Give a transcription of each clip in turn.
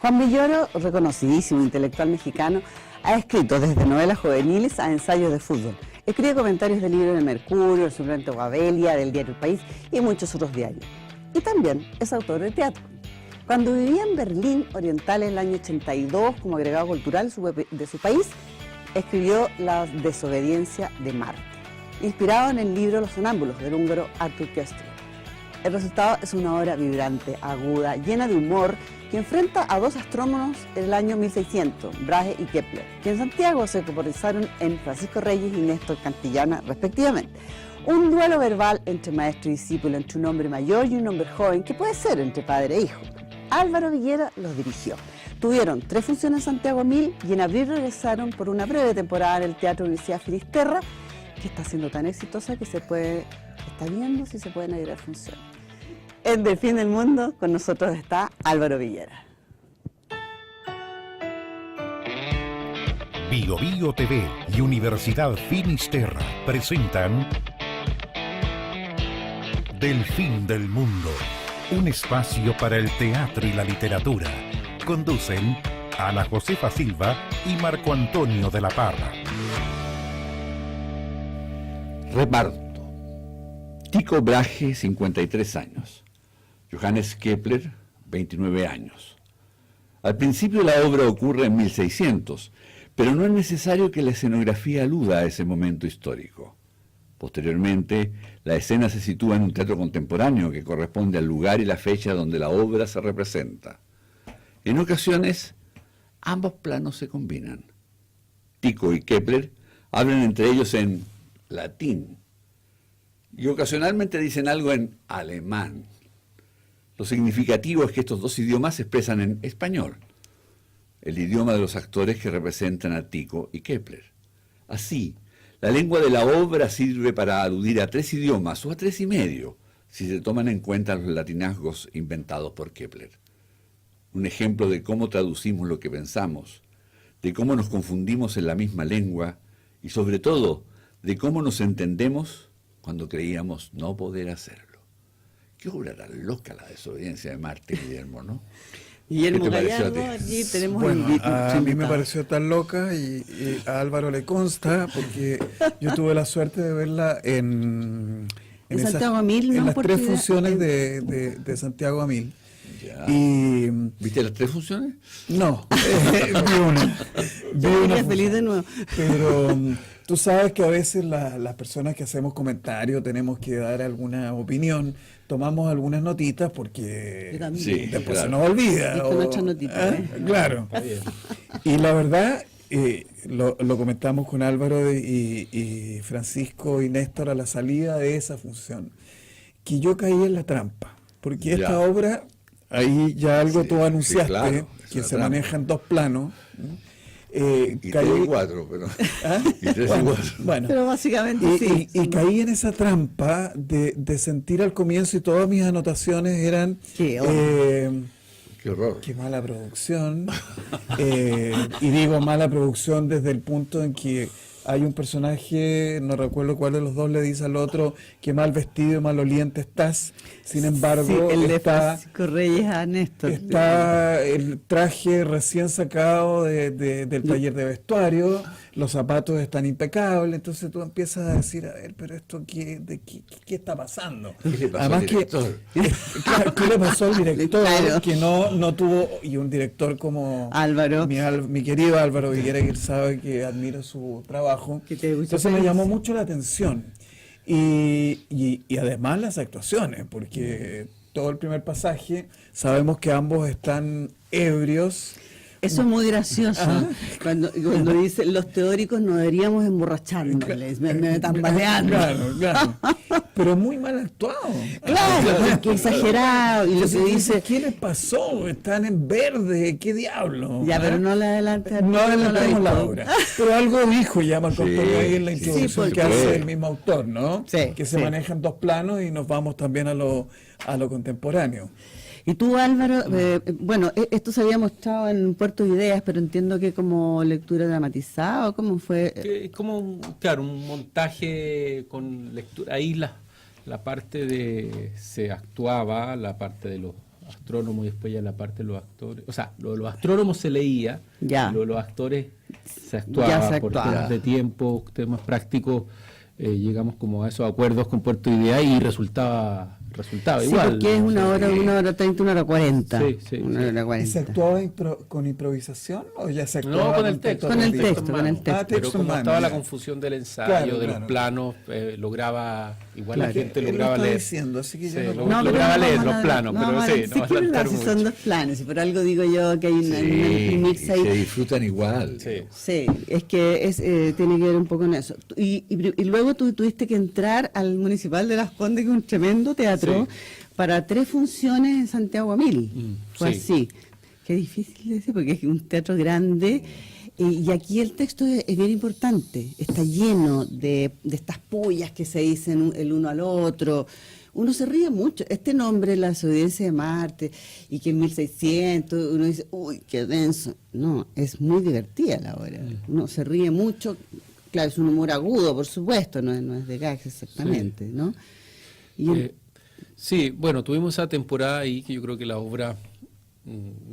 Juan Villoro, reconocidísimo intelectual mexicano, ha escrito desde novelas juveniles a ensayos de fútbol. Escribe comentarios del libro de Mercurio, el suplemento Babelia, del diario El País y muchos otros diarios. Y también es autor de teatro. Cuando vivía en Berlín Oriental en el año 82 como agregado cultural de su país, escribió La desobediencia de Marte, inspirado en el libro Los sonámbulos del húngaro Arthur Koestler. El resultado es una obra vibrante, aguda, llena de humor, que enfrenta a dos astrónomos en el año 1600, Brahe y Kepler, que en Santiago se popularizaron en Francisco Reyes y Néstor Cantillana, respectivamente. Un duelo verbal entre maestro y discípulo, entre un hombre mayor y un hombre joven, que puede ser entre padre e hijo. Álvaro Villera los dirigió. Tuvieron 3 funciones en Santiago 1000 y en abril regresaron por una breve temporada en el Teatro Universidad Finisterra, que está siendo tan exitosa que está viendo si se pueden agregar funciones. En Del Fin del Mundo, con nosotros está Álvaro Villera. Bio Bio TV y Universidad Finisterra presentan Del Fin del Mundo, un espacio para el teatro y la literatura. Conducen Ana Josefa Silva y Marco Antonio de la Parra. Reparto. Tycho Brahe, 53 años. Johannes Kepler, 29 años. Al principio la obra ocurre en 1600, pero no es necesario que la escenografía aluda a ese momento histórico. Posteriormente, la escena se sitúa en un teatro contemporáneo que corresponde al lugar y la fecha donde la obra se representa. En ocasiones, ambos planos se combinan. Tycho y Kepler hablan entre ellos en latín y ocasionalmente dicen algo en alemán. Lo significativo es que estos dos idiomas se expresan en español, el idioma de los actores que representan a Tycho y Kepler. Así, la lengua de la obra sirve para aludir a 3 idiomas o a 3 y medio, si se toman en cuenta los latinazgos inventados por Kepler. Un ejemplo de cómo traducimos lo que pensamos, de cómo nos confundimos en la misma lengua y sobre todo de cómo nos entendemos cuando creíamos no poder hacerlo. Qué obra tan loca la desobediencia de Marte, Guillermo, ¿no? Guillermo Gallardo, aquí tenemos a mí me pareció tan loca y a Álvaro le consta, porque yo tuve la suerte de verla en Santiago 1000, en ¿no? las Porque 3 funciones de Santiago a 1000. Ya. Y ¿Viste las 3 funciones? no, vi una. Feliz de nuevo. Pero tú sabes que a veces las personas que hacemos comentarios tenemos que dar alguna opinión, tomamos algunas notitas porque Sí, después claro. se nos olvida. Viste nuestras notitas, Claro. Y la verdad, lo comentamos con Álvaro y Francisco y Néstor a la salida de esa función, que yo caí en la trampa, porque esta Ya. obra, ahí ya algo tú anunciaste, claro, es que una se trampa. maneja en 2 planos. Y 3 y 4, pero... ¿Ah? Y 3 y Bueno, 4. bueno. Pero básicamente sí. Y caí en esa trampa de sentir al comienzo, y todas mis anotaciones eran Qué Qué horror. qué mala producción. Y digo mala producción desde el punto en que hay un personaje, no recuerdo cuál de los dos, le dice al otro que mal vestido y maloliente estás. Sin embargo, Sí, el de está Francisco Reyes a Néstor. el traje recién sacado del taller de vestuario, los zapatos están impecables, entonces tú empiezas a decir, a ver, pero esto qué está pasando. ¿Qué le pasó Además al director? Claro, ¿qué le pasó al director? Claro. Que no tuvo, y un director como Álvaro. mi querido Álvaro Villera, que él sabe que admiro su trabajo. Que te gusta Entonces me pensar. llamó mucho la atención. Y además las actuaciones, porque todo el primer pasaje sabemos que ambos están ebrios. Eso es muy gracioso. Cuando dicen los teóricos no deberíamos emborracharnos, me tambaleando. Claro. Pero muy mal actuado. Claro, qué exagerado. Y lo que dice, ¿qué les pasó? Están en verde, ¿qué diablo? ya, pero no le adelante. No adelantemos la visto. obra. Pero algo dijo ya Marco Sí, Antonio ahí en la sí, introducción sí, que porque- hace el mismo autor, ¿no? Sí, Que se sí. manejan 2 planos y nos vamos también a lo contemporáneo. Y tú, Álvaro, bueno, esto se había mostrado en Puerto de Ideas, pero entiendo que como lectura dramatizada, ¿o cómo fue? Es como un montaje con lectura. Ahí la parte de se actuaba, la parte de los astrónomos y después ya la parte de los actores. O sea, lo de los astrónomos se leía, Ya. lo de los actores se Ya actuaba se por actuaba. temas de tiempo, temas prácticos. Llegamos como a esos acuerdos con Puerto Idea y resultaba Sí, igual. porque es ¿no? una hora 1 hora 30, 1 hora 40. Sí, sí, Una sí. hora ¿Y 40. se actuaba con improvisación o ya se No, actuaba con el texto. Con el texto? texto, con el texto. Ah, Pero texto como en mano, estaba la ya. confusión del ensayo, Claro, de claro. los planos, lograba, igual Claro. la gente Él lo lograba está leer. diciendo, así que yo Sí, no lo- puedo- lograba pero leer vamos los a- planos, no, pero vamos a- sí, sí no que va a es verdad, saltar si mucho. son 2 planes, y por algo digo yo que hay un Sí, mix y ahí. se disfrutan igual. Sí. Sí, es que tiene que ver un poco con eso. Y luego tú tuviste que entrar al Municipal de Las Condes, que es un tremendo teatro, Sí. para 3 funciones en Santiago a 1000. Fue sí. así. Qué difícil de decir, porque es un teatro grande. Y aquí el texto es bien importante. Está lleno de estas pullas que se dicen el uno al otro. Uno se ríe mucho. Este nombre, la desobediencia de Marte, y que en 1600, uno dice, uy, qué denso. No, es muy divertida la obra. Uno se ríe mucho. Claro, es un humor agudo, por supuesto, no es de gags exactamente, ¿no? Y Sí, bueno, tuvimos esa temporada ahí que yo creo que la obra,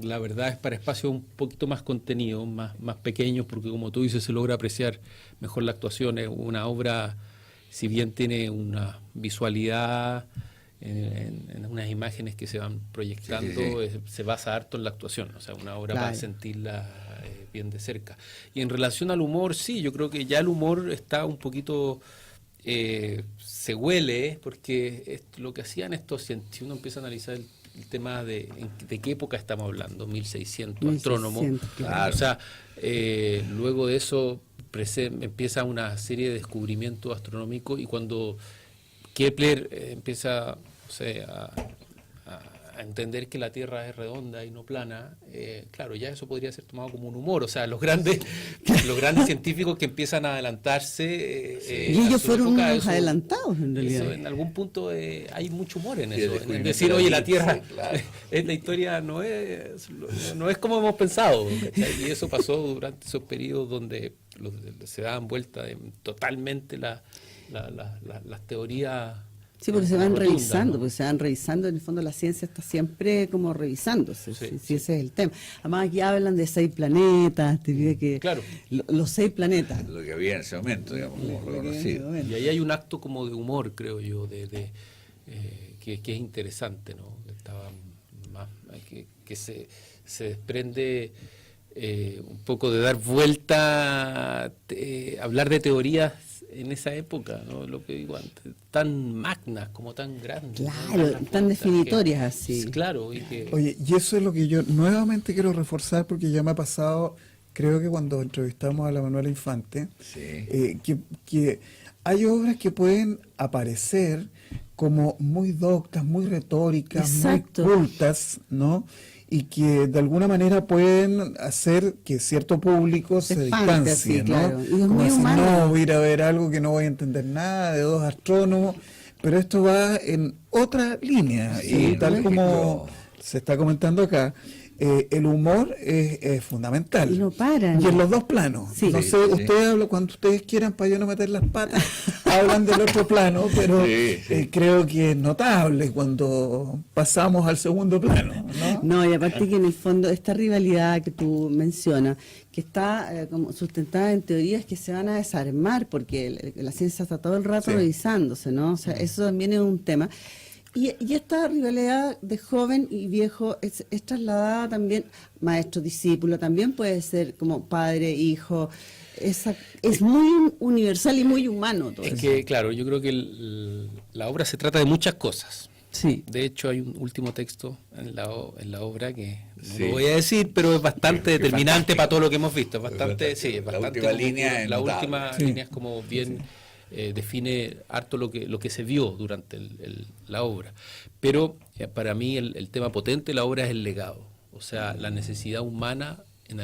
la verdad, es para espacios un poquito más contenidos, más pequeños, porque como tú dices, se logra apreciar mejor la actuación. Es una obra, si bien tiene una visualidad en unas imágenes que se van proyectando, Sí, sí. se basa harto en la actuación, o sea, una obra Claro. para sentirla bien de cerca. Y en relación al humor, sí, yo creo que ya el humor está un poquito... se huele, porque lo que hacían estos, si uno empieza a analizar el tema de qué época estamos hablando, 1600, astrónomo, 1600, claro. o sea, luego de eso empieza una serie de descubrimientos astronómicos, y cuando Kepler empieza, o sea, a entender que la Tierra es redonda y no plana, claro, ya eso podría ser tomado como un humor. O sea, los grandes científicos que empiezan a adelantarse. y a ellos su fueron época, unos eso- adelantados, en realidad. eso, en algún punto hay mucho humor en Y el eso. En descubrimiento decir, de la oye, la Tierra, Tierra, sí, claro. la historia no es como hemos pensado. ¿Cachai? Y eso pasó durante esos periodos donde se daban vuelta totalmente las teorías. Sí, porque se van rotundas, revisando, ¿no? porque se van revisando, en el fondo la ciencia está siempre como revisándose, Sí, si sí. ese es el tema. Además aquí hablan de 6 planetas, te digo que Claro. los 6 planetas. Lo que había en ese momento, digamos, como reconocido. Bueno. Y ahí hay un acto como de humor, creo yo, que es interesante, ¿no? Estaba más, que se desprende un poco de dar vuelta, hablar de teorías en esa época, ¿no? Lo que digo antes, tan magnas, como tan grandes. ¿no? Claro, Darlas tan vueltas, definitorias así. Claro, y que... Oye, y eso es lo que yo nuevamente quiero reforzar porque ya me ha pasado, creo que cuando entrevistamos a la Manuela Infante, Sí. que hay obras que pueden aparecer como muy doctas, muy retóricas, Exacto. muy cultas, ¿no? Y que de alguna manera pueden hacer que cierto público se espante, distancie, sí, ¿no? claro. Y es Como muy decir, humano. no, voy a ir a ver algo que no voy a entender nada de 2 astrónomos, pero esto va en otra línea. Sí, y tal ¿no? como Ejemplo. se está comentando acá, el humor es fundamental. Y no paran. Y en los 2 planos. Sí. No Sí, sé, sí. ustedes hablan cuando ustedes quieran para yo no meter las patas, hablan del otro plano, pero Sí, sí. creo que es notable cuando pasamos al segundo plano, ¿no? No, y aparte que en el fondo esta rivalidad que tú mencionas, que está como sustentada en teorías que se van a desarmar, porque la ciencia está todo el rato Sí. revisándose, ¿no? O sea, eso también es un tema. Y esta rivalidad de joven y viejo es trasladada también, maestro-discípulo, también puede ser como padre-hijo, es muy universal y muy humano todo Es eso. que, claro, yo creo que la obra se trata de muchas cosas. Sí. De hecho, hay un último texto en la obra que no Sí. lo voy a decir, pero es bastante Que determinante fantástico. para todo lo que hemos visto. Es bastante, fantástico. sí, es La bastante última como- línea es la notable. última Sí. línea es como bien define harto lo que se vio durante la obra. Pero para mí el tema potente de la obra es el legado, o sea, la necesidad humana en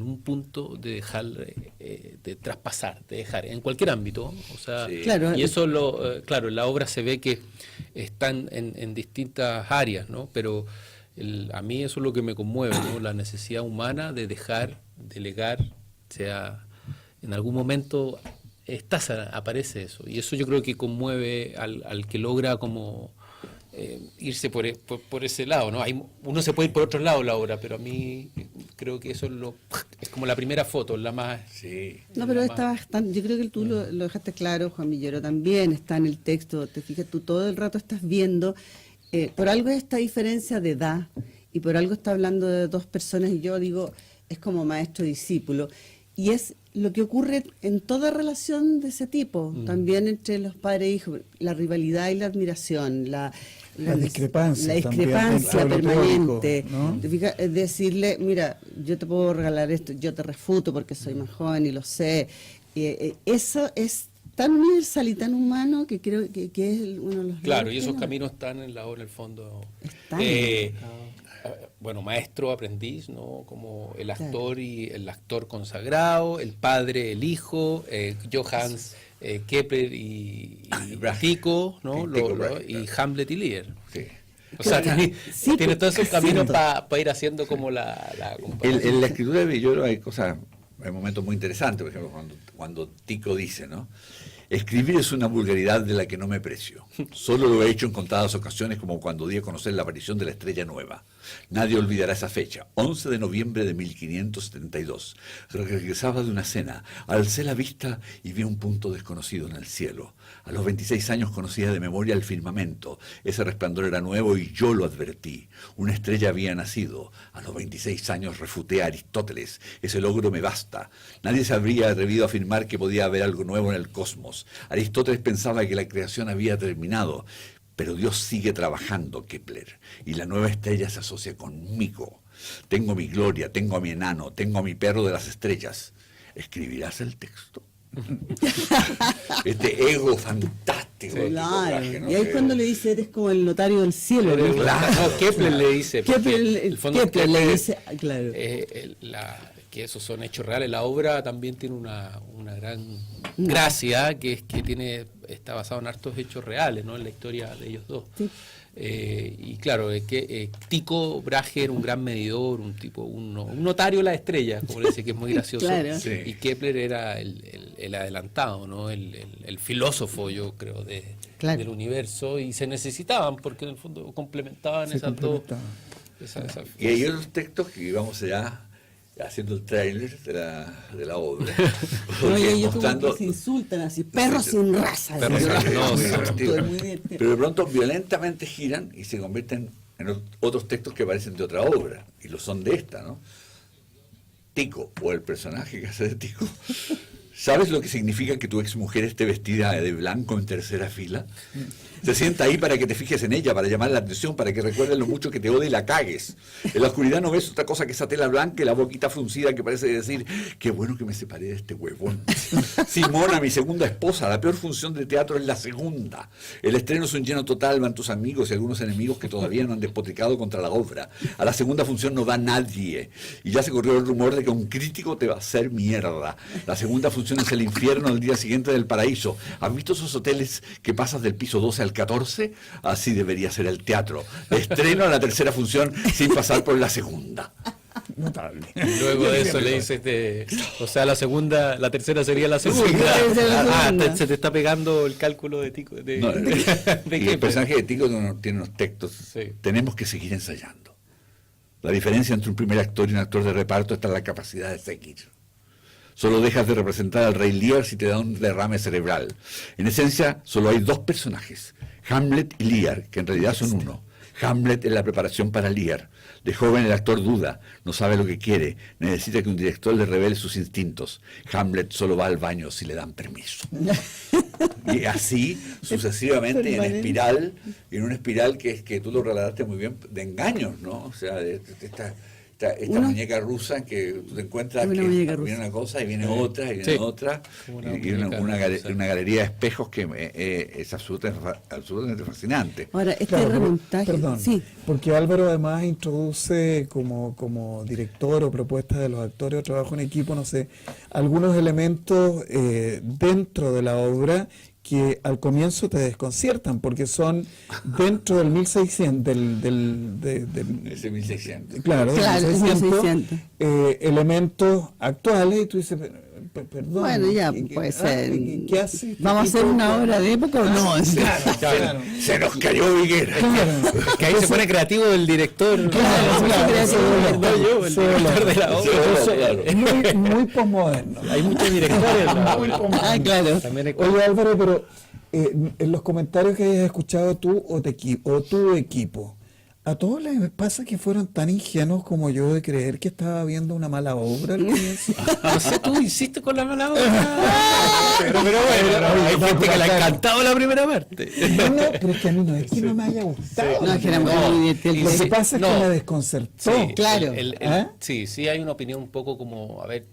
un punto de dejar, de traspasar, de dejar, en cualquier ámbito, o sea, Sí. Claro. y eso claro, en la obra se ve que están en distintas áreas, ¿no? Pero a mí eso es lo que me conmueve, ¿no? La necesidad humana de dejar, de legar, sea, en algún momento aparece eso, y eso yo creo que conmueve al que logra como irse por ese lado, ¿no? Uno se puede ir por otro lado la obra, pero a mí creo que eso es como la primera foto, la más... Sí. No, pero está bastante, yo creo que tú lo dejaste claro, Juan Villoro también está en el texto, te fijas, tú todo el rato estás viendo, por algo esta diferencia de edad, y por algo está hablando de dos personas, y yo digo, es como maestro-discípulo, y es lo que ocurre en toda relación de ese tipo, también entre los padres e hijos, la rivalidad y la admiración, la discrepancia permanente, ¿no? ¿Te fijas? Es decirle, mira, yo te puedo regalar esto, yo te refuto porque soy más joven y lo sé. Eso es tan universal y tan humano que creo que es uno de los... Claro, y esos caminos están en la obra, en el fondo. Están. Bueno, maestro, aprendiz, ¿no? Como el actor y el actor consagrado, el padre, el hijo, Johannes Kepler y Tico, ¿no? Y Hamlet y Lear. Sí. O sea, tiene todos esos caminos sí. para ir haciendo como la comparación. En la escritura de Villoro hay momentos muy interesantes, por ejemplo, cuando Tico dice, ¿no? Escribir es una vulgaridad de la que no me precio. Solo lo he hecho en contadas ocasiones, como cuando di a conocer la aparición de la estrella nueva. Nadie olvidará esa fecha, 11 de noviembre de 1572. Regresaba de una cena, alcé la vista y vi un punto desconocido en el cielo. A los 26 años conocía de memoria el firmamento. Ese resplandor era nuevo y yo lo advertí. Una estrella había nacido. A los 26 años refuté a Aristóteles. Ese logro me basta. Nadie se habría atrevido a afirmar que podía haber algo nuevo en el cosmos. Aristóteles pensaba que la creación había terminado. Pero Dios sigue trabajando, Kepler, y la nueva estrella se asocia conmigo. Tengo mi gloria, tengo a mi enano, tengo a mi perro de las estrellas. ¿Escribirás el texto? Este ego fantástico. Sí, Claro, Tycho Brahe, ¿no? y ahí cuando le dice, eres como el notario del cielo, ¿no? No, Kepler le dice. porque Kepler, el fondo Kepler le dice, claro. que esos son hechos reales. La obra también tiene una gran gracia, que es que está basado en hartos hechos reales, ¿no? En la historia de ellos dos. Sí. Y claro, Tycho Brahe era un gran medidor, un notario de la estrella, como le dice, que es muy gracioso. Claro. Sí. Y Kepler era el adelantado, ¿no? El filósofo, yo creo, Claro. del universo, y se necesitaban porque en el fondo complementaban Se esas dos. complementaban. Y hay otros textos que íbamos ya haciendo el tráiler de la obra. Oye, ellos como mostrando- que se insultan así, perros sin raza. Perros así, sin raza, muy no, divertido. todo es muy divertido. Pero de pronto violentamente giran y se convierten en otros textos que parecen de otra obra, y lo son de esta, ¿no? Tico, o el personaje que hace de Tico. ¿Sabes lo que significa que tu exmujer esté vestida de blanco en tercera fila? Se sienta ahí para que te fijes en ella, para llamar la atención, para que recuerdes lo mucho que te odia y la cagues. En la oscuridad no ves otra cosa que esa tela blanca y la boquita fruncida que parece decir, qué bueno que me separé de este huevón. Simona, mi segunda esposa, la peor función de teatro es la segunda. El estreno es un lleno total, van tus amigos y algunos enemigos que todavía no han despotricado contra la obra. A la segunda función no va nadie. Y ya se corrió el rumor de que un crítico te va a hacer mierda. La segunda función es el infierno al día siguiente del paraíso. ¿Has visto esos hoteles que pasas del piso 12 al 14? Así debería ser el teatro. Estreno a la tercera función sin pasar por la segunda. Notable. Luego de eso le dices, o sea, la tercera sería la segunda. claro, esa es la segunda. Se te está pegando el cálculo de Tico. No, de y el Kepler. personaje de Tico tiene unos textos. Sí. Tenemos que seguir ensayando. La diferencia entre un primer actor y un actor de reparto está en la capacidad de seguir. Solo dejas de representar al rey Lear si te da un derrame cerebral. En esencia, solo hay dos personajes, Hamlet y Lear, que en realidad son uno. Hamlet es la preparación para Lear. De joven el actor duda, no sabe lo que quiere, necesita que un director le revele sus instintos. Hamlet solo va al baño si le dan permiso. Y así sucesivamente en espiral, y en una espiral que es que tú lo relataste muy bien, de engaños, ¿no? O sea, esta muñeca rusa que tú te encuentras Una que muñeca rusa. viene una cosa y viene otra y viene Sí. otra, Como y muñeca rusa. una galería de espejos que es absolutamente fascinante. Ahora, este Claro, pero, remontaje, perdón, sí, porque Álvaro además introduce como director o propuesta de los actores o trabajo en equipo, no sé, algunos elementos dentro de la obra que al comienzo te desconciertan, porque son dentro del 1600, Ese 1600. claro, del Claro, es 1600, 1600. elementos actuales, y tú dices, perdón. Bueno, ya, ¿qué- puede ah, ser. ¿Qué hace este ¿Vamos a hacer tipo una con- obra de época o no? Claro. Se nos cayó Viguera. Que ahí se pone creativo el director. Claro, No yo, el sí, director de la Sí, obra. claro. Muy posmoderno. Hay muchos directores. Muy posmoderno. Ah, claro. También hay- Oye, Álvaro, pero en los comentarios que hayas escuchado tú o tu equipo, ¿a todos les pasa que fueron tan ingenuos como yo de creer que estaba viendo una mala obra al comienzo? No sé, tú insistes con la mala obra. Pero bueno, hay gente que le ha encantado la primera parte. No, pero es que a mí no es que no me haya gustado. No, es que era muy divertido. y Lo que sí, pasa es que no. me desconcertó. Sí, Claro. ¿Ah? Sí, hay una opinión un poco como, a ver,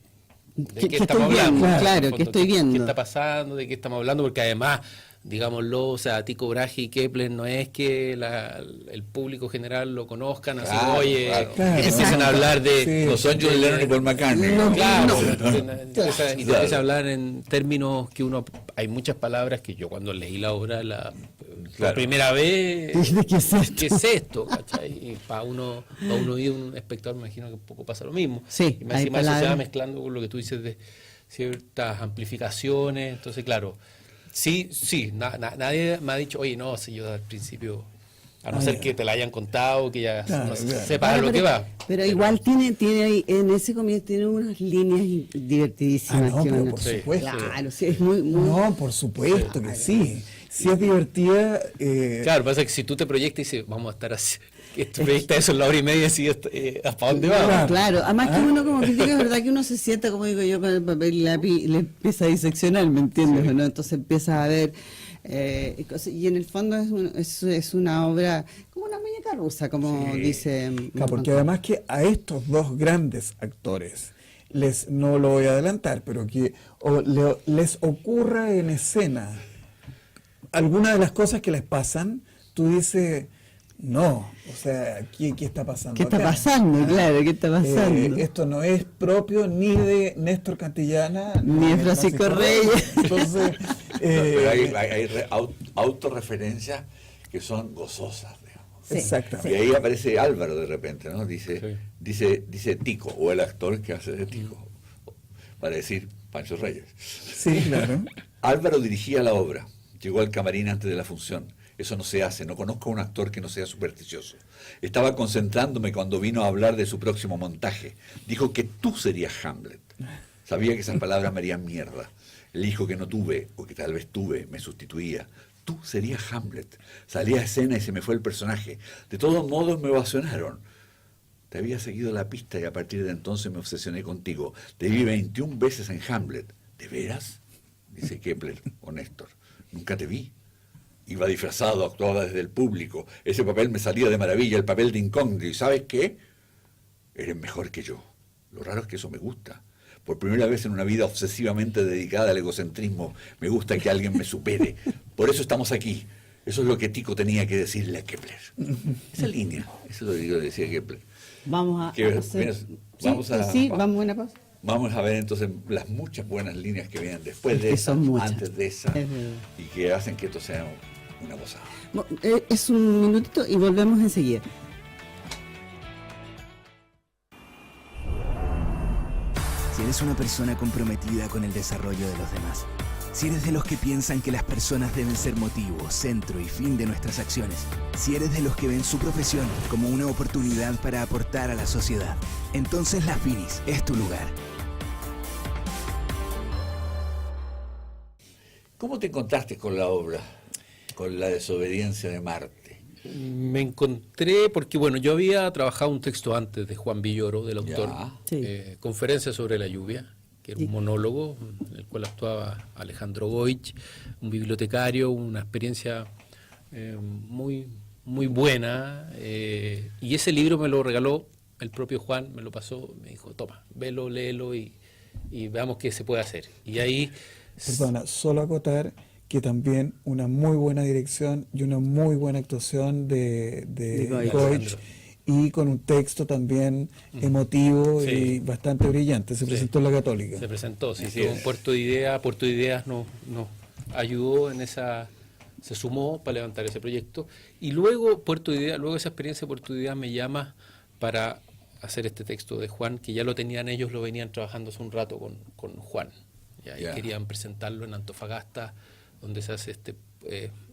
¿de ¿Qué qué estamos estoy viendo? hablando? Claro, En el ¿qué fondo, estoy viendo? ¿Qué está pasando? ¿De qué estamos hablando? Porque además, digámoslo, o sea, Tycho Brahe y Kepler no es que el público general lo conozcan, así, Claro, oye, claro. que empiecen a hablar de... Sí. No son John Lennon y Paul McCartney. No, Claro, no. y te empieza a hablar en términos que uno... Hay muchas palabras que yo cuando leí la obra por Claro. primera vez... ¿Qué es esto? ¿Qué es esto? ¿Cachai? Y para uno y un espectador me imagino que un poco pasa lo mismo. Sí, y más hay encima eso se va palabras. mezclando con lo que tú dices de ciertas amplificaciones. Entonces, claro, sí, nadie me ha dicho, oye, no, si yo al principio, a no ser que te la hayan contado, que ya Claro, uno claro. sepa de lo que va. Pero igual tiene ahí, en ese comienzo tiene unas líneas divertidísimas. Ah, no, que pero uno- por Sí, supuesto. Claro, sí, es muy... No, por supuesto que sí. Si es divertida, Claro, pasa que si tú te proyectas y dices, vamos a estar así, que te proyectas eso en la hora y media, así, ¿hasta dónde va? Claro. Claro, además que uno como crítico es verdad que uno se sienta, como digo yo, con el papel y lápiz y le empieza a diseccionar, ¿me entiendes? ¿No? Entonces empieza a ver, y en el fondo es una obra como una muñeca rusa, como Sí. dice... claro, porque además que a estos dos grandes actores, no lo voy a adelantar, pero que les ocurra en escena alguna de las cosas que les pasan, tú dices, no, o sea, ¿qué está pasando ¿Qué está acá? pasando? ¿Ah? Claro, ¿qué está pasando? Esto no es propio ni de Néstor Cantillana, Ni de Francisco Reyes. Entonces, Pero hay autorreferencias que son gozosas, digamos. Sí, exactamente. Y ahí aparece Álvaro de repente, ¿no? Dice, Sí. dice Tico, o el actor que hace de Tico, para decir Pancho Reyes. Sí, claro. Álvaro dirigía la obra, llegó al camarín antes de la función. Eso no se hace, no conozco a un actor que no sea supersticioso. Estaba concentrándome cuando vino a hablar de su próximo montaje. Dijo que tú serías Hamlet. Sabía que esas palabras me harían mierda. El hijo que no tuve, o que tal vez tuve, me sustituía. Tú serías Hamlet. Salí a escena y se me fue el personaje. De todos modos me ovacionaron. Te había seguido la pista y a partir de entonces me obsesioné contigo. Te vi 21 veces en Hamlet. ¿De veras? Dice Kepler o Néstor. Nunca te vi. Iba disfrazado, actuaba desde el público. Ese papel me salía de maravilla, el papel de incógnito. ¿Y sabes qué? Eres mejor que yo. Lo raro es que eso me gusta. Por primera vez en una vida obsesivamente dedicada al egocentrismo, me gusta que alguien me supere. Por eso estamos aquí. Eso es lo que Tico tenía que decirle a Kepler. Esa línea, eso es lo que yo le decía a Kepler. Vamos a Que, hacer... vamos a- sí, vamos a una pausa. Vamos a ver entonces las muchas buenas líneas que vienen después de Que esa, son muchas. antes de esa, Es verdad. y que hacen que esto sea una gozada. Es un minutito y volvemos enseguida. Si eres una persona comprometida con el desarrollo de los demás, si eres de los que piensan que las personas deben ser motivo, centro y fin de nuestras acciones, si eres de los que ven su profesión como una oportunidad para aportar a la sociedad, entonces la Finis es tu lugar. ¿Cómo te encontraste con la obra, con la desobediencia de Marte? Me encontré, porque bueno, yo había trabajado un texto antes de Juan Villoro, del autor, Ya. Sí. Conferencia sobre la lluvia, que era un monólogo en el cual actuaba Alejandro Goich, un bibliotecario, una experiencia muy, muy buena, y ese libro me lo regaló el propio Juan, me lo pasó, me dijo, toma, velo, léelo y veamos qué se puede hacer. Y ahí... Perdona, solo acotar que también una muy buena dirección y una muy buena actuación de Goich. Goich, y con un texto también emotivo Sí. y bastante brillante. Se presentó en la Católica. Se presentó, sí, Así estuvo es. en Puerto de Ideas. Puerto de Ideas nos ayudó en esa, se sumó para levantar ese proyecto. Y luego Puerto de Ideas, luego esa experiencia de Puerto de Ideas me llama para hacer este texto de Juan, que ya lo tenían ellos, lo venían trabajando hace un rato con Juan. ¿ya? Ya. Y querían presentarlo en Antofagasta, donde se hace este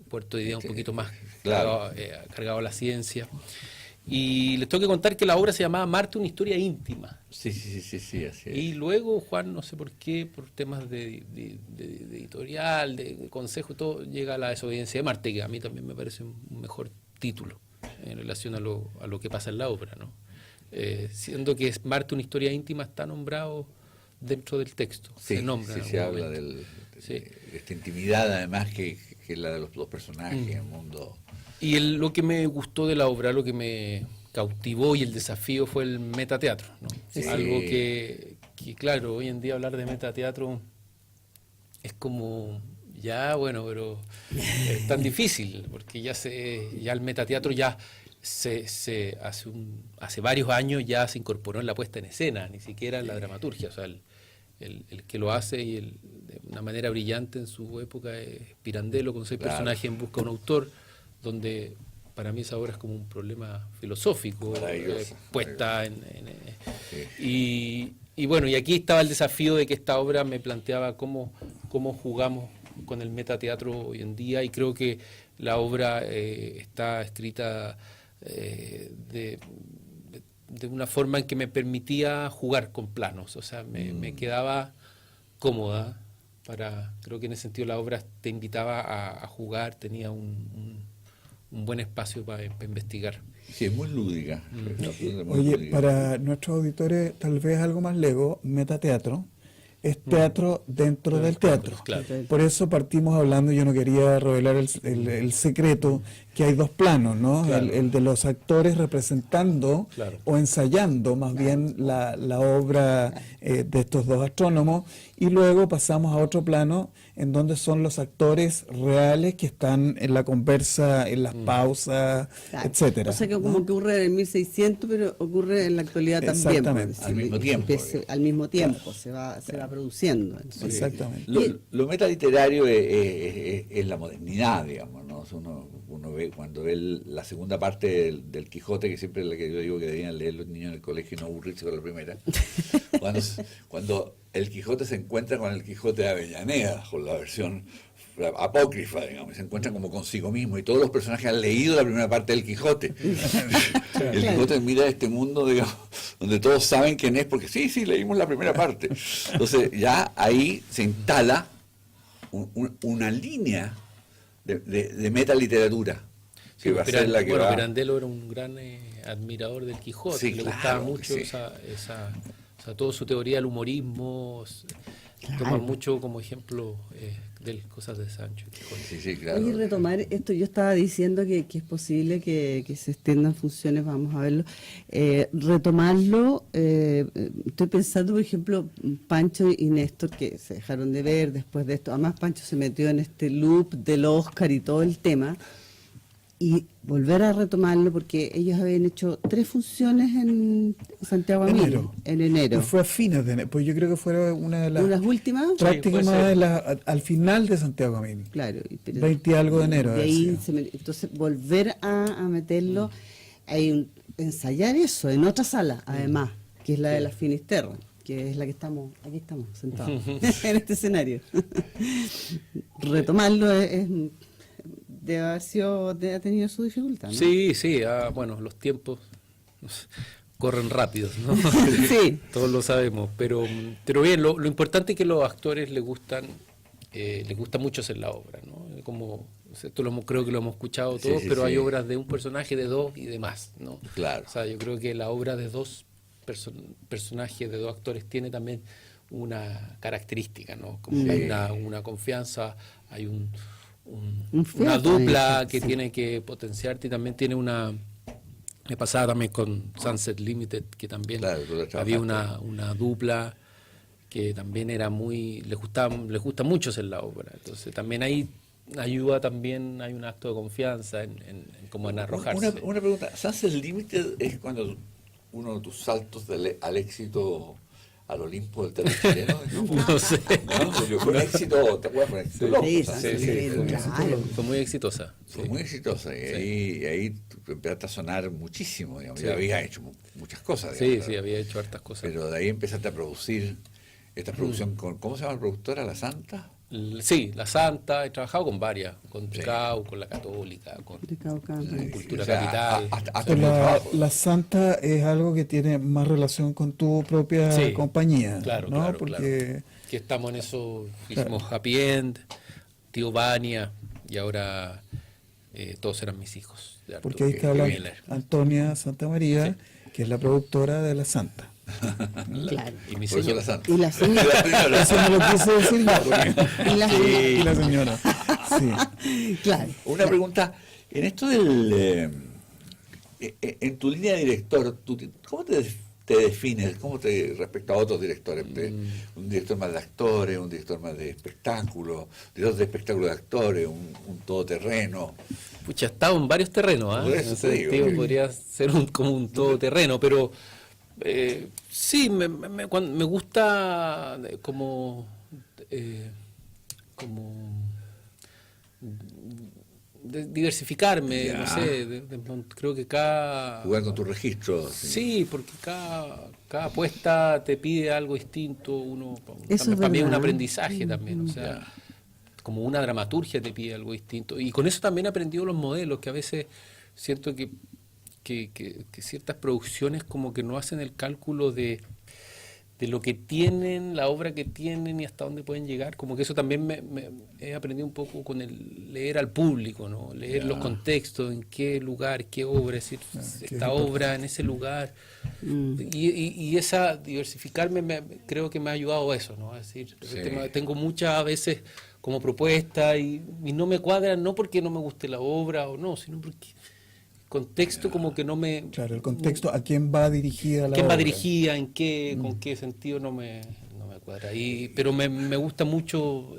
puerto de idea un poquito más Claro. cargado a la ciencia. Y les tengo que contar que la obra se llamaba Marte, una historia íntima. Sí, así es. Y luego Juan, no sé por qué, por temas de editorial, de consejo, todo, llega a la desobediencia de Marte, que a mí también me parece un mejor título en relación a lo que pasa en la obra, ¿no? Siendo que es Marte, una historia íntima, está nombrado dentro del texto. Sí, se nombra. en se algún habla momento. Sí. de esta intimidad, además, que es la de los dos personajes, el mundo. Y lo que me gustó de la obra, lo que me cautivó y el desafío fue el metateatro, ¿no? Sí. Algo que, claro, hoy en día hablar de metateatro es como, ya, bueno, pero es tan difícil, porque ya el metateatro ya hace varios años ya se incorporó en la puesta en escena, ni siquiera en la dramaturgia. O sea, el que lo hace de una manera brillante en su época es Pirandello, con 6 personajes en busca de un autor, donde para mí esa obra es como un problema filosófico, puesta y bueno, y aquí estaba el desafío de que esta obra me planteaba cómo jugamos con el metateatro hoy en día, y creo que la obra está escrita de una forma en que me permitía jugar con planos, o sea, me quedaba cómoda creo que en ese sentido la obra te invitaba a jugar, tenía un buen espacio para investigar. Sí, es muy lúdica. Oye, para nuestros auditores, tal vez algo más lego, metateatro es teatro dentro del teatro. Claro. Por eso partimos hablando, yo no quería revelar el secreto, que hay dos planos, ¿no? Claro. El de los actores representando Claro. o ensayando más bien la obra de estos dos astrónomos, y luego pasamos a otro plano en donde son los actores reales que están en la conversa, en las pausas, Claro. etcétera. O sea que ¿no? como que ocurre en el 1600, pero ocurre en la actualidad también. Exactamente. Porque Al mismo tiempo. Al mismo tiempo se va produciendo. Entonces, Exactamente. Lo metaliterario es la modernidad, digamos, ¿no? Uno ve, cuando ve la segunda parte del Quijote, que siempre es la que yo digo que deberían leer los niños en el colegio y no aburrirse con la primera, cuando el Quijote se encuentra con el Quijote de Avellaneda, con la versión apócrifa, digamos, se encuentran como consigo mismo, y todos los personajes han leído la primera parte del Quijote. El Quijote mira este mundo, digamos, donde todos saben quién es, porque sí, leímos la primera parte. Entonces ya ahí se instala una línea de metaliteratura, que va a ser la que va... Pirandello era un gran admirador del Quijote, Sí, le claro, gustaba mucho sí. o sea, toda su teoría del humorismo, toma mucho como ejemplo de cosas de Sancho Quijote. Sí, claro. Oye, retomar esto, yo estaba diciendo que es posible que se extiendan funciones, vamos a verlo. Retomarlo, estoy pensando, por ejemplo, Pancho y Néstor, que se dejaron de ver después de esto. Además, Pancho se metió en este loop del Oscar y todo el tema. Y volver a retomarlo, porque ellos habían hecho 3 funciones en Santiago Amil, en enero. Y fue a fines de enero, pues yo creo que fue una de ¿Las las últimas? prácticas Sí, más puede al final de Santiago Amil. Claro. 20 y algo de enero. De ahí decía. entonces volver a meterlo, ensayar eso en otra sala, además, que es la de la Finisterre, que es la que aquí estamos sentados, en este escenario. Retomarlo ha tenido su dificultad, ¿no? Sí, bueno, los tiempos corren rápidos, ¿no? Sí. Todos lo sabemos, pero bien, lo importante es que los actores les gusta mucho hacer la obra, ¿no? Como esto creo que lo hemos escuchado todos, pero hay obras de un personaje, de 2 y de más, ¿no? Claro. O sea, yo creo que la obra de 2 personajes, de 2 actores, tiene también una característica, ¿no? Como que hay una confianza, hay una dupla que tiene que potenciarte, y también tiene me pasaba también con Sunset Limited, que también había una dupla que también era les gusta mucho hacer la obra, entonces también ahí ayuda, también hay un acto de confianza en arrojarse. Una pregunta, ¿Sunset Limited es cuando uno de tus saltos al éxito, al Olimpo del teatro chileno? No sé. ¿No? Fue un éxito, ¿te acuerdas? Fue un éxito loco, Sí, Sunset sí, Limited. claro. Fue muy exitosa. Fue muy exitosa, y ahí tú empezaste a sonar muchísimo, digamos, Sí. ya habías hecho muchas cosas, Sí, digamos, sí, había hecho hartas cosas. pero de ahí empezaste a producir esta producción con, ¿cómo se llama la productora? ¿La Santa? Sí, La Santa, he trabajado con varias, con Sí. Tricao, con La Católica, con Tricao, Cultura O sea, Capital. hasta Pero tu trabajo. la Santa es algo que tiene más relación con tu propia Sí, compañía, claro, ¿no? claro, Porque que estamos en eso, hicimos Happy End, Tío Vania y ahora Todos eran mis hijos. De Arturo porque ahí está hablando Miller. Antonia Santamaría, Sí. que es la productora de La Santa. Claro. Y mi Por eso señor. La Santa. Y la señora. Eso no lo quise decir yo. porque- Y la Y la señora. Sí. Claro. Una pregunta, en esto del... en tu línea de director, ¿cómo te defines? ¿Cómo respecto a otros directores? Un director más de actores, un director más de espectáculo, director de espectáculo de actores, un todoterreno. Pucha, he estado en varios terrenos, ¿ah? Por En eso ese te digo. sentido podría ser como un todoterreno, pero sí, me gusta como diversificarme, Ya. no sé, creo que cada... Jugar con tus registros. Sí, porque cada apuesta te pide algo distinto, Eso es para mí es un verdad. aprendizaje también, o sea, como una dramaturgia te pide algo distinto. Y con eso también he aprendido los modelos, que a veces siento que ciertas producciones como que no hacen el cálculo de lo que tienen, la obra que tienen y hasta dónde pueden llegar. Como que eso también me he aprendido un poco con el leer al público, ¿no? Leer los contextos, en qué lugar, qué obra, es decir, esta obra en ese lugar. Y esa diversificarme creo que me ha ayudado a eso, ¿no? Es decir, Sí. tengo muchas veces como propuestas y no me cuadran, no porque no me guste la obra o no, sino porque el contexto como que no me... Claro, el contexto, a quién va dirigida la ¿Quién va obra. dirigida? ¿En qué? ¿Con qué sentido? No me cuadra. Pero me gusta mucho,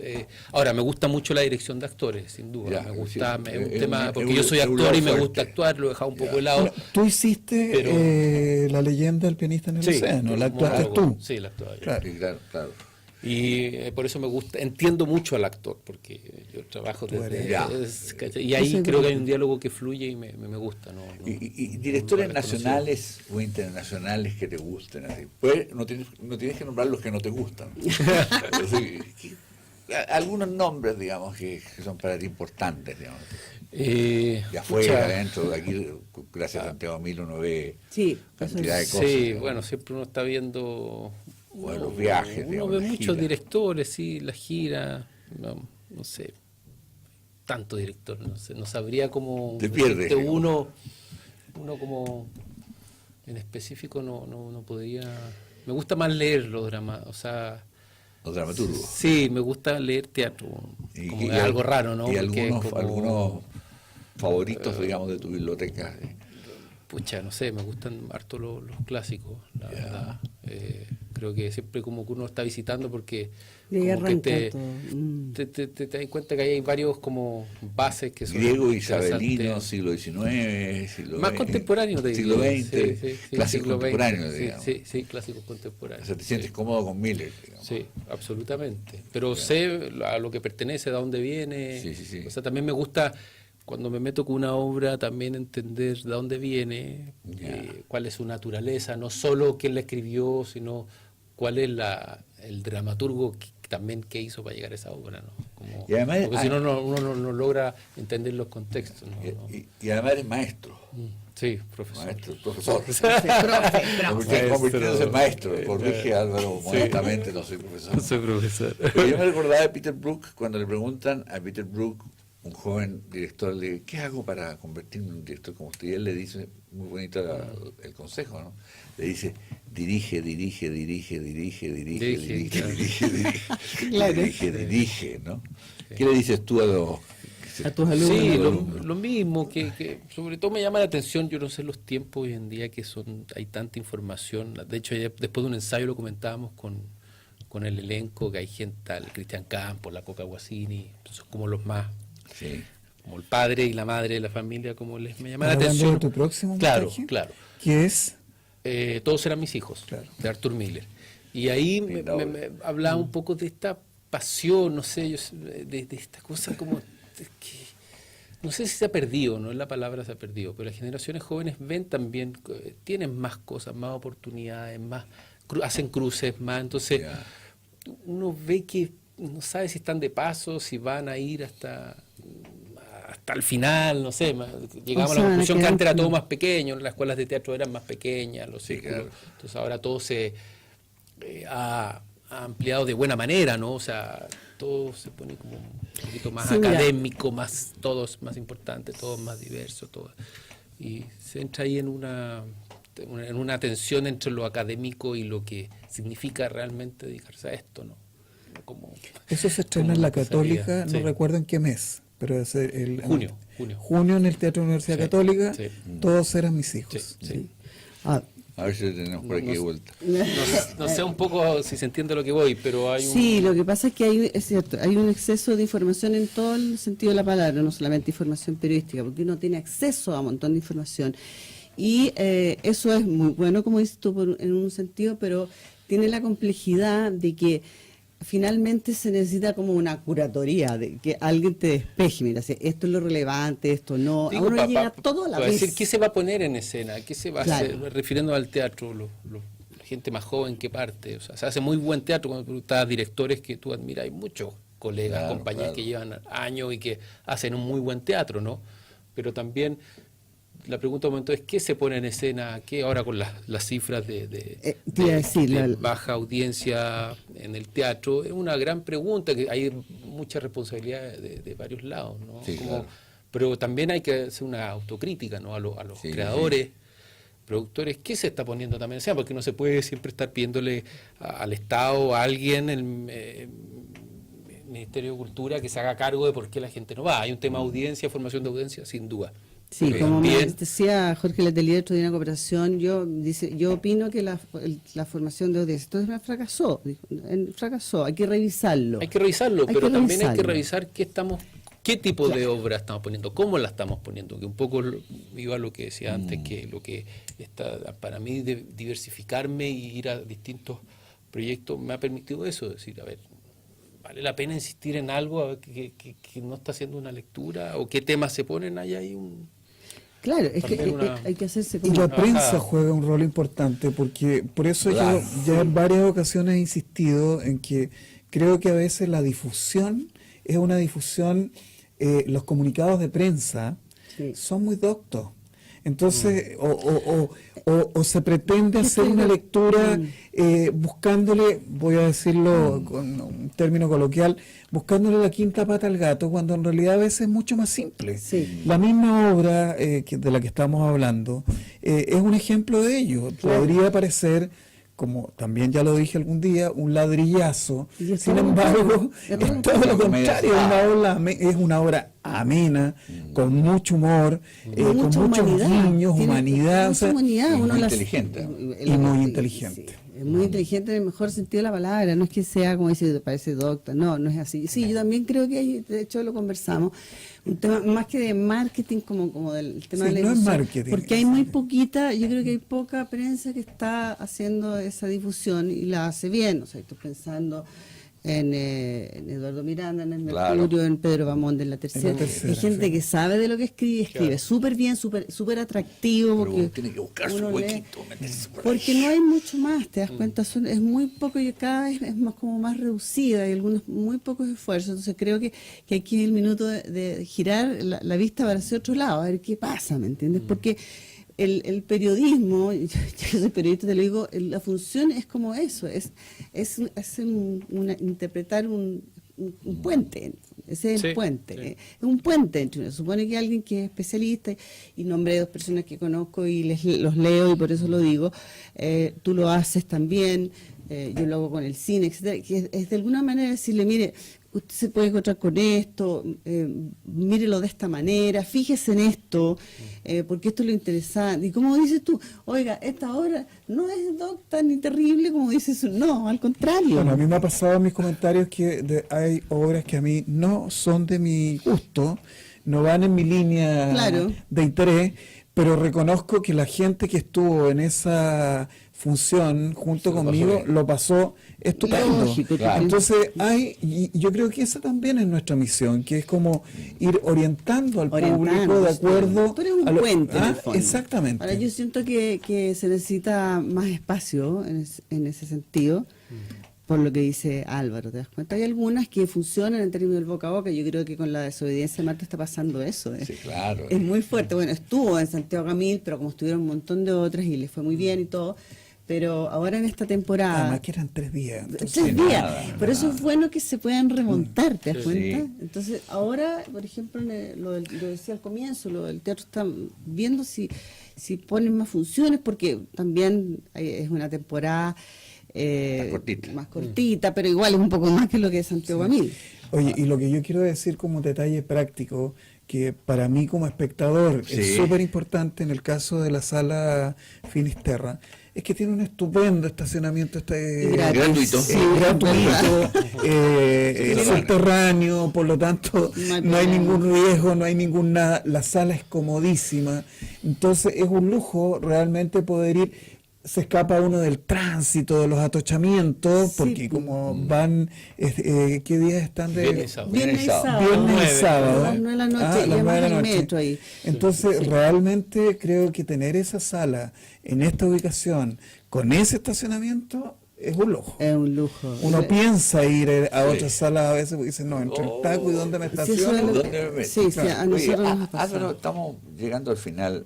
ahora me gusta mucho la dirección de actores, sin duda. Ya, Me gusta, sí, es un es tema, un- porque es yo un- soy es un actor lado y me fuerte. gusta actuar, lo he dejado un poco Ya. de lado. Bueno, tú hiciste Pero- La leyenda del pianista en el océano, la actuaste monólogo. tú. Sí, la actuaba yo. Claro. Sí, claro, claro. Y por eso me gusta, entiendo mucho al actor, porque yo trabajo Tú desde... eres- Ya. ¿cachai? Y ahí Eso es creo que hay verdad. un diálogo que fluye y me gusta. ¿No? Y directores no reconocido. nacionales o internacionales que te gusten, así. Pues no tienes que nombrar los que no te gustan. Es decir, algunos nombres, digamos, que son para ti importantes, digamos. De afuera, pucha, adentro, de aquí, gracias a Santiago Mil uno ve Sí, eso cantidad de es. cosas. sí, digamos. bueno, siempre uno está viendo... Bueno, los viajes, Uno digamos, ve las muchos giras. directores, sí, la gira, no sé, tanto director, no sé, no sabría cómo... Te pierdes, decirte digamos. uno como en específico no podría... Me gusta más leer los dramas, o sea... Los dramaturgos. Sí, me gusta leer teatro, como Y es algo raro, ¿no? Y Porque es algunos favoritos, digamos, de tu biblioteca. Pucha, no sé, me gustan harto los clásicos, la verdad. Creo que siempre como que uno está visitando porque Y ahí como que arranca todo. te das cuenta que ahí hay varios como bases que son Griego, interesantes. isabelino, siglo XIX, siglo Más XX, contemporáneo, te siglo diría. XX, Sí, clásicos siglo XX, contemporáneos, sí, digamos. sí, clásicos O contemporáneos. sea, te sientes cómodo con Miller, digamos. Sí, absolutamente. Pero sé a lo que pertenece, de dónde viene. Sí, sí, sí. O sea, también me gusta, cuando me meto con una obra, también entender de dónde viene, cuál es su naturaleza, no solo quién la escribió, sino cuál es el dramaturgo también que hizo para llegar a esa obra. ¿No? Como- Y además- porque si no, uno no logra entender los contextos. ¿no? Y además eres maestro. Sí, profesor. Maestro, profesor. Profe. Convirtiéndose en maestro. Corrige Álvaro modestamente, no soy profesor. Soy profesor. Pero yo me recordaba de Peter Brook cuando le preguntan a Peter Brook, un joven director, le ¿qué hago para convertirme en un director como usted? Y él le dice, muy bonito el consejo, ¿no? Le dice, dirige, ¿no? ¿Qué le dices tú a los... A tus alumnos. Sí, lo mismo, que sobre todo me llama la atención, yo no sé los tiempos hoy en día que hay tanta información. De hecho, después de un ensayo lo comentábamos con el elenco, que hay gente, el Cristian Campos, la Coca Guasini, son como los más, Sí. como el padre y la madre de la familia, como me llama la Hablando atención. de tu próximo Claro, montaje, claro. que es Todos eran mis hijos, Claro. de Arthur Miller. Y ahí me hablaba un poco de esta pasión, no sé, de esta cosa como que no sé si se ha perdido, no es la palabra se ha perdido, pero las generaciones jóvenes ven también, tienen más cosas, más oportunidades, más hacen cruces más, entonces Ya. uno ve que no sabe si están de paso, si van a ir hasta el final, no sé, llegamos a la conclusión que antes era todo más pequeño, las escuelas de teatro eran más pequeñas, los círculos, claro. Entonces ahora todo se ha ampliado de buena manera, ¿no? O sea, todo se pone como un poquito más académico, más, todo es más importante, todo es más diverso, todo. Y se entra ahí en una tensión entre lo académico y lo que significa realmente dedicarse a esto, ¿no? Como, eso se estrena en la Católica, sí. No recuerdo en qué mes, pero es junio en el Teatro Universidad Católica, sí. Todos eran mis hijos. Sí, sí. A ver si tenemos por aquí de vuelta. No sé un poco si se entiende lo que voy, pero hay un... Sí, lo que pasa es que es cierto, hay un exceso de información en todo el sentido de la palabra, no solamente información periodística, porque uno tiene acceso a un montón de información. Y eso es muy bueno, como dices tú, en un sentido, pero tiene la complejidad de que finalmente se necesita como una curatoría, de que alguien te despeje, mira, si esto es lo relevante, esto no, digo, a uno llega todo a la vez. Decir, ¿qué se va a poner en escena? ¿Qué se va a claro. hacer? Refiriendo al teatro, la gente más joven que parte, o sea, se hace muy buen teatro cuando tú estás directores que tú admiras, hay muchos colegas, compañeros que llevan años y que hacen un muy buen teatro, ¿no? Pero también la pregunta de momento es ¿qué se pone en escena? ¿Qué ahora con las cifras de baja audiencia en el teatro? Es una gran pregunta, que hay mucha responsabilidad de varios lados, ¿no? Sí, claro. Pero también hay que hacer una autocrítica, ¿no? A los creadores, productores, ¿qué se está poniendo también en escena? Porque no se puede siempre estar pidiéndole al Estado, a alguien, el Ministerio de Cultura, que se haga cargo de por qué la gente no va. Hay un tema de audiencia, formación de audiencia, sin duda. Sí, como me decía Jorge Letelier, otro día en una cooperación, yo opino que la formación de audiencia entonces fracasó, hay que revisarlo. Hay que revisarlo, pero también hay que revisar qué tipo de obra estamos poniendo, cómo la estamos poniendo, que un poco iba a lo que decía antes, que lo que está para mí de diversificarme y ir a distintos proyectos me ha permitido eso, decir, a ver, ¿vale la pena insistir en algo a ver, que no está haciendo una lectura? ¿O qué temas se ponen ahí? Hay un... Claro, es que hay que hacerse como... Y la prensa juega un rol importante, porque por eso yo ya en varias ocasiones he insistido en que creo que a veces la difusión es una difusión, los comunicados de prensa son muy doctos. Entonces, o se pretende hacer una lectura buscándole, voy a decirlo con un término coloquial, buscándole la quinta pata al gato, cuando en realidad a veces es mucho más simple. Sí. La misma obra de la que estamos hablando es un ejemplo de ello. Podría parecer, como también ya lo dije algún día, un ladrillazo. Sin embargo, es todo lo contrario, es una obra amena, con mucho humor, con muchos guiños, humanidad. O sea, muy inteligente. Y muy inteligente. Sí. Es muy inteligente en el mejor sentido de la palabra, no es que sea como dice, parece doctor, no es así. Sí, yo también creo que hay, de hecho lo conversamos, un tema más que de marketing, como del tema de la difusión, no es marketing, porque hay muy poquita, yo creo que hay poca prensa que está haciendo esa difusión y la hace bien, o sea, estoy pensando en Eduardo Miranda, en el Mercurio, en Pedro Bamón de La Tercera. Hay gente que sabe de lo que escribe súper bien, súper atractivo. Pero porque tiene que buscar su huequito, porque no hay mucho más, te das cuenta, es muy poco y cada vez es más reducida, hay algunos muy pocos esfuerzos. Entonces creo que aquí es el minuto de girar la vista para hacia otro lado, a ver qué pasa, ¿me entiendes? Porque el periodismo, yo soy periodista, te lo digo, la función es como eso, es interpretar un puente, ese es el puente, es un puente entre supone que alguien que es especialista, y nombré 2 personas que conozco y los leo y por eso lo digo, tú lo haces también, yo lo hago con el cine, etcétera, que es de alguna manera decirle, mire, usted se puede encontrar con esto, mírelo de esta manera, fíjese en esto, porque esto es lo interesante. Y como dices tú, oiga, esta obra no es tan ni terrible como dices, no, al contrario. Bueno, a mí me ha pasado en mis comentarios que hay obras que a mí no son de mi gusto, no van en mi línea de interés, pero reconozco que la gente que estuvo en esa función junto conmigo lo pasó estupendo. Lógico, entonces yo creo que esa también es nuestra misión, que es como ir orientando al público de acuerdo. Tú eres un puente, en el fondo. Exactamente. Ahora yo siento que se necesita más espacio en ese sentido. por lo que dice Álvaro, ¿te das cuenta? Hay algunas que funcionan en términos del boca a boca. Yo creo que con la desobediencia de Marta está pasando eso. Sí, claro. Es muy fuerte. Bueno, estuvo en Santiago Gamil, pero como estuvieron un montón de otras y le fue muy bien y todo. Pero ahora en esta temporada... Además que eran 3 días. Entonces, 3 días. nada, Por eso es bueno que se puedan remontar, ¿te das Sí. cuenta? Entonces, ahora, por ejemplo, lo decía al comienzo, lo del teatro está viendo si ponen más funciones, porque también es una temporada más cortita, pero igual es un poco más que lo que es Santiago Gamil. Oye, y lo que yo quiero decir como detalle práctico, que para mí como espectador Sí. es súper importante en el caso de la sala Finisterra, es que tiene un estupendo estacionamiento Gratuito. gratuito, subterráneo, por lo tanto no hay ningún riesgo, no hay ningún nada, la sala es comodísima, entonces es un lujo realmente poder ir. Se escapa uno del tránsito, de los atochamientos, Sí. porque como van, ¿qué días están de...? Viernes y sábado. Viernes y sábado. Viernes y sábado. A las 9 de la noche, Ah, a y las 9 de además la hay noche. metro ahí. Entonces, realmente creo que tener esa sala en esta ubicación, con ese estacionamiento, es un lujo. Es un lujo. Uno piensa ir a otras salas a veces porque dice, no, entre el taco y dónde me Sí, eso estaciono. es lo ¿Dónde me meto? Sí, a nosotros nos ha pasado. Álvaro, estamos llegando al final.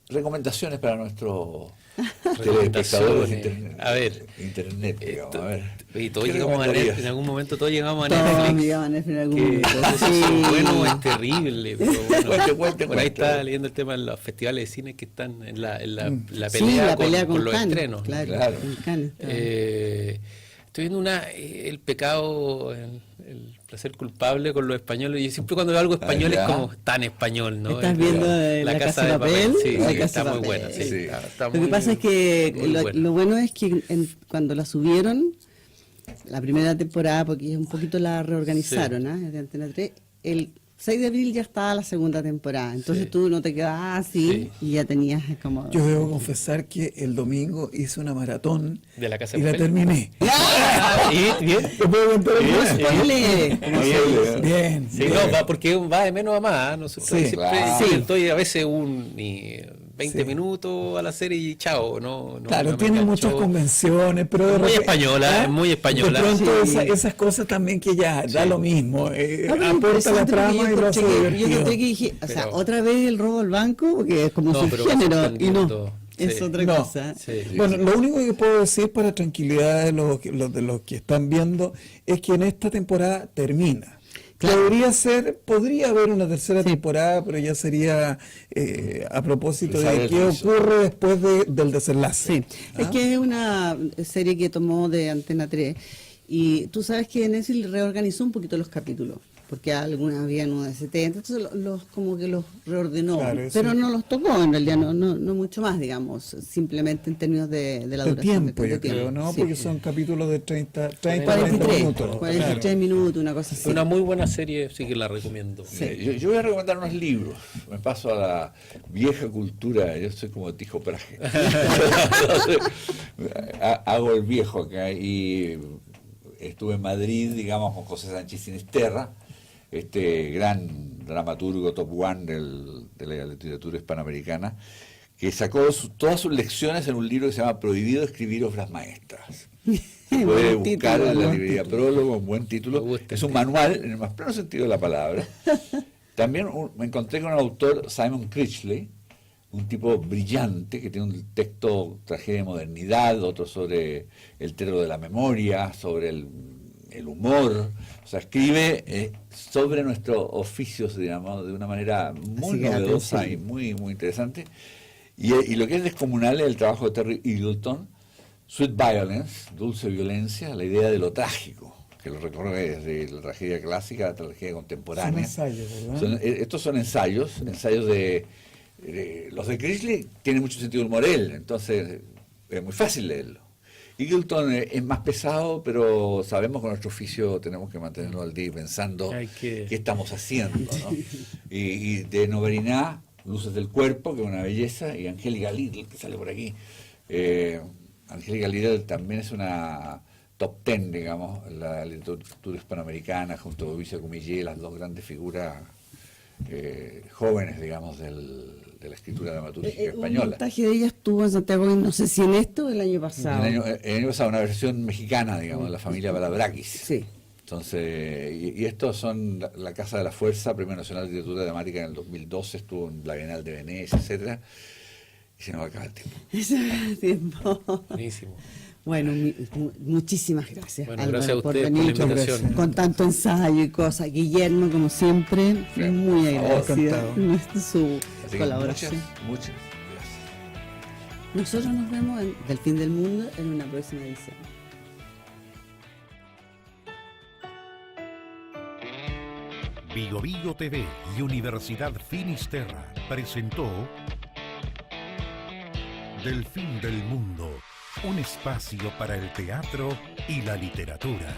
Recomendaciones para nuestros telespectadores Recomendaciones. A ver, internet, digamos, a ver. Y todos ¿Qué llegamos a recomendarías? Netflix, en algún momento todos llegamos a Todos Netflix. llegaban a Netflix en algún Que momento. no sé si Sí. es bueno o es terrible, pero bueno. Cuente. Por ahí está leyendo el tema de los festivales de cine que están en la pelea, Sí, la pelea con con los Cannes, estrenos. Claro, con Cannes, está. Estoy viendo el pecado, el placer culpable con los españoles. Y siempre cuando veo algo español ya. es como tan español, ¿no? ¿Estás viendo La Casa de Papel? Sí, La sí, Casa está de muy Papel. buena. Sí, Sí. está Lo que muy- pasa es que muy buena. lo bueno es que cuando la subieron, la primera temporada, porque un poquito la reorganizaron, ¿ah? De Antena 3, el 6 de abril ya estaba la segunda temporada. Entonces Sí. tú no te quedabas así y ya tenías como... Yo debo confesar que el domingo hice una maratón De La Casa de y la Papel. terminé. ¿Y bien? ¿Te puedo contar el Bien, caso? Spoiler. Bien. Sí, no, va porque va de menos a más. Nosotros Sí, siempre claro. sí, estoy a veces ni 20 Sí. minutos a la serie y chao. No, Claro, no me tiene enganchó. muchas convenciones, pero de Es muy repente- española, es muy española. De pronto Sí. esas cosas también que ya da lo mismo, Ah, pero aporta la interesante, trama porque y lo hace yo divertido. encontré que dije, o sea, Pero- otra vez el robo al banco, porque es como No, su pero va género, y no, sorprendiendo. es Sí. otra No. cosa. Sí. Bueno, lo único que puedo decir para tranquilidad de de los que están viendo es que en esta temporada termina. Claro. Podría haber una tercera temporada, pero ya sería a propósito Rezar de el qué rizo. ocurre después del desenlace. Sí, es que es una serie que tomó de Antena 3 y tú sabes que Netflix reorganizó un poquito los capítulos, porque algunas habían uno de 70, entonces como que los reordenó, Claro, eso- pero no los tocó en realidad, no mucho más, digamos, simplemente en términos de la De duración. tiempo, yo creo, ¿no? Sí. Porque son capítulos de 30 43, minutos. 43 minutos, una cosa así. Una muy buena serie, sí que la recomiendo. Yo voy a recomendar unos libros. Me paso a la vieja cultura. Yo soy como Tijo Praje. Hago el viejo acá y estuve en Madrid, digamos, con José Sánchez Sinisterra, este gran dramaturgo top one de la literatura hispanoamericana, que sacó todas sus lecciones en un libro que se llama Prohibido escribir obras maestras. Se puede Buen buscar título, en la buen librería Prólogo, un buen título. Me gusta Es el un manual en el más pleno sentido de la palabra. También me encontré con un autor, Simon Critchley, un tipo brillante que tiene un texto, Tragedia de modernidad, otro sobre el terror de la memoria, sobre el humor. O sea, escribe sobre nuestros oficios, digamos, de una manera muy Así que novedosa atención. y muy, muy interesante. Y lo que es descomunal es el trabajo de Terry Eagleton, Sweet Violence, Dulce Violencia, la idea de lo trágico, que lo recorre desde la tragedia clásica a la tragedia contemporánea. Son ensayos, ¿verdad? Estos son ensayos de... los de Critchley tienen mucho sentido del humor él, entonces es muy fácil leerlo. Eagleton es más pesado, pero sabemos que con nuestro oficio tenemos que mantenerlo al día pensando Hay que- qué estamos haciendo, ¿no? y de Noveriná, Luces del Cuerpo, que es una belleza, y Angélica Lidl, que sale por aquí. Angélica Lidl también es una top ten, digamos, la literatura hispanoamericana, junto a Luisa Cumillé, las dos grandes figuras jóvenes, digamos, de la escritura dramatúrgica Un española. montaje de ella estuvo en Santiago, no sé si en esto o el año pasado. El año pasado, una versión mexicana, digamos, de la familia Balabrakis. Sí. Entonces, y estos son la Casa de la Fuerza, Premio Nacional de Literatura Dramática en el 2012, estuvo en la Bienal de Venecia, etcétera, y se nos acaba el tiempo. Ese era el tiempo. Buenísimo. Bueno, muchísimas gracias. Bueno, Álvaro, gracias a ustedes por la venir invitación. con tanto ensayo y cosas. Guillermo, como siempre, Sí, muy por favor, agradecida contado. por su Así que colaboración. muchas gracias. Nosotros nos vemos en Del Fin del Mundo en una próxima edición. Vigo Vigo TV y Universidad Finisterra presentó Del Fin del Mundo, un espacio para el teatro y la literatura.